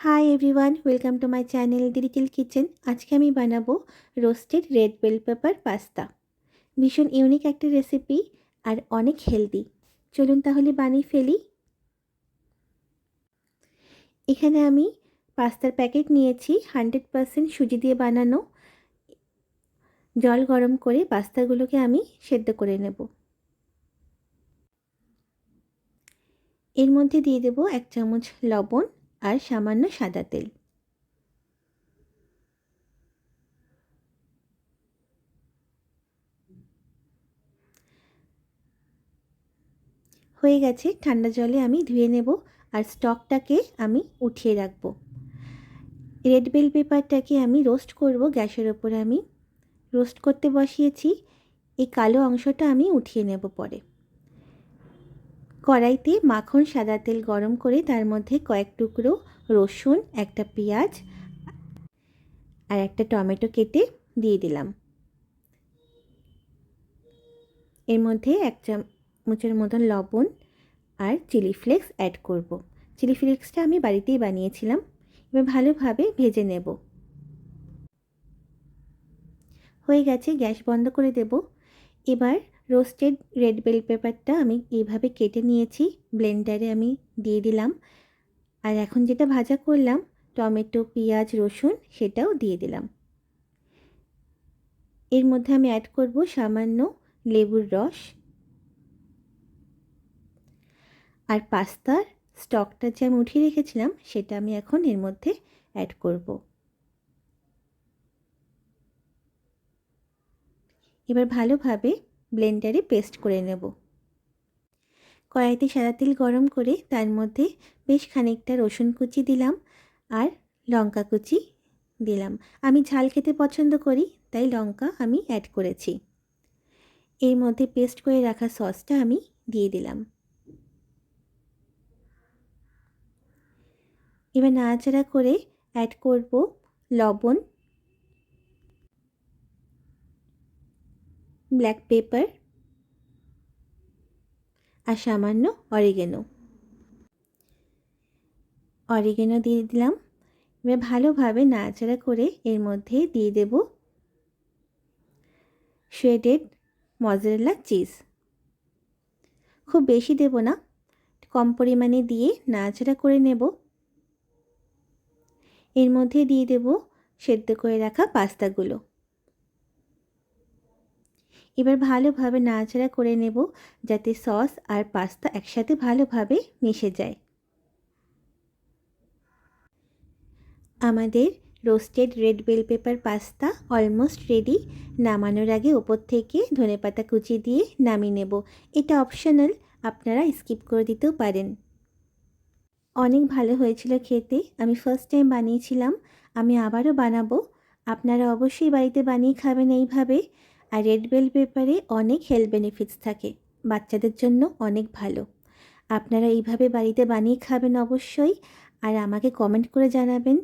High everyone, welcome to my channel digital kitchen. আজকে আমি বানাবো roasted red bell pepper pasta. ভীষণ unique একটা রেসিপি আর অনেক হেলদি। চলুন তাহলে বানিয়ে ফেলি। এখানে আমি পাস্তার প্যাকেট নিয়েছি 100% সুজি দিয়ে বানানো। জল গরম করে পাস্তাগুলোকে আমি সেদ্ধ করে নেব। এর মধ্যে দিয়ে দেব 1 চামচ লবণ আর সামান্য সাদা তেল। হয়ে গেছে, ঠান্ডা জলে আমি ধুয়ে নেব আর স্টকটাকে আমি উঠিয়ে রাখবো। রেড বেল পেপারটাকে আমি রোস্ট করব। গ্যাসের ওপরে আমি রোস্ট করতে বসিয়েছি। এই কালো অংশটা আমি উঠিয়ে নেব পরে। কড়াইতে মাখন সাদা তেল গরম করে তার মধ্যে কয়েক টুকরো রসুন, একটা পেঁয়াজ আর একটা টমেটো কেটে দিয়ে দিলাম। এর মধ্যে 1 চামচের মতন লবণ আর চিলি ফ্লেক্স অ্যাড করব। চিলি ফ্লেক্সটা আমি বাড়িতেই বানিয়েছিলাম। এবার ভালোভাবে ভেজে নেব। হয়ে গেছে, গ্যাস বন্ধ করে দেব। এবার রোস্টেড রেড বেল পেপারটা আমি এইভাবে কেটে নিয়েছি, ব্লেন্ডারে আমি দিয়ে দিলাম। আর এখন যেটা ভাজা করলাম টমেটো, পেঁয়াজ, রসুন, সেটাও দিয়ে দিলাম। এর মধ্যে আমি অ্যাড করব সামান্য লেবুর রস আর পাস্তার স্টকটা যে আমি উঠিয়ে রেখেছিলাম সেটা আমি এখন এর মধ্যে অ্যাড করব। এবার ভালোভাবে ব্লেন্ডারে পেস্ট করে নেব। কড়াইতে সাদা তেল গরম করে তার মধ্যে বেশ খানিকটা রসুন কুচি দিলাম আর লঙ্কা কুচি দিলাম। আমি ঝাল খেতে পছন্দ করি, তাই লঙ্কা আমি অ্যাড করেছি। এর মধ্যে পেস্ট করে রাখা সসটা আমি দিয়ে দিলাম। এবার নাড়াচাড়া করে অ্যাড করব লবণ, ব্ল্যাক পেপার আর সামান্য অরিগেনো দিয়ে দিলাম। এবার ভালোভাবে নাড়াচাড়া করে এর মধ্যে দিয়ে দেব শ্রেডেড মজেরেলা চিজ। খুব বেশি দেব না, কম পরিমাণে দিয়ে নাড়াচাড়া করে নেব। এর মধ্যে দিয়ে দেব সেদ্ধ করে রাখা পাস্তাগুলো। এবার ভালোভাবে নাড়াচাড়া করে নেব যাতে সস আর পাস্তা একসাথে ভালোভাবে মিশে যায়। আমাদের roasted red bell pepper pasta almost ready. নামানোর আগে ওপর থেকে ধনেপাতা কুচি দিয়ে নামিয়ে নেব। এটা অপশনাল, আপনারা স্কিপ করে দিতেও পারেন। অনেক ভালো হয়েছিল খেতে। আমি ফার্স্ট টাইম বানিয়েছিলাম, আমি আবারও বানাবো। আপনারা অবশ্যই বাড়িতে বানিয়ে খাবেন এইভাবে। আর রেড বেল পেপারে অনেক হেলথ বেনিফিটস থাকে, বাচ্চাদের জন্য অনেক ভালো। আপনারা এইভাবে বাড়িতে বানিয়ে খাবেন অবশ্যই। আর আমাকে কমেন্ট করে জানাবেন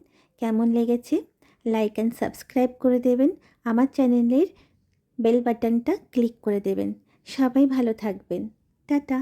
কেমন লেগেছে। লাইক অ্যান্ড সাবস্ক্রাইব করে দেবেন। আমার চ্যানেলের বেল বাটনটা ক্লিক করে দেবেন। সবাই ভালো থাকবেন। টাটা।